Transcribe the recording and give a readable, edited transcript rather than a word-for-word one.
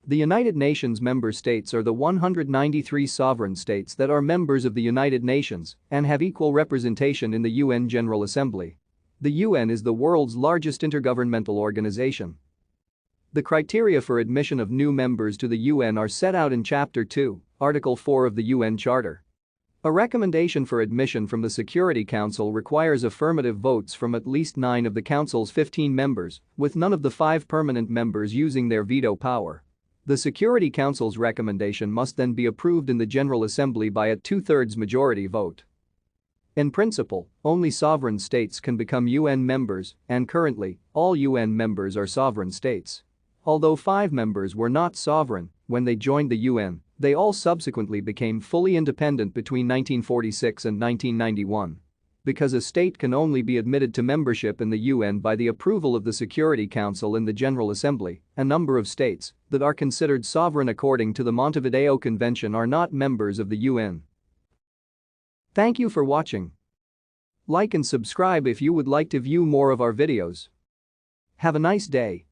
The United Nations member states are the 193 sovereign states that are members of the United Nations and have equal representation in the UN General Assembly. The UN is the world's largest intergovernmental organization. The criteria for admission of new members to the UN are set out in Chapter 2, Article 4 of the UN Charter. A recommendation for admission from the Security Council requires affirmative votes from at least 9 of the Council's 15 members, with none of the 5 permanent members using their veto power. The Security Council's recommendation must then be approved in the General Assembly by a 2/3 majority vote. In principle, only sovereign states can become UN members, and currently, all UN members are sovereign states. Although 5 members were not sovereign when they joined the UN, they all subsequently became fully independent between 1946 and 1991. Because a state can only be admitted to membership in the UN by the approval of the Security Council in the General Assembly, a number of states that are considered sovereign according to the Montevideo Convention are not members of the UN. Thank you for watching. Like and subscribe if you would like to view more of our videos. Have a nice day.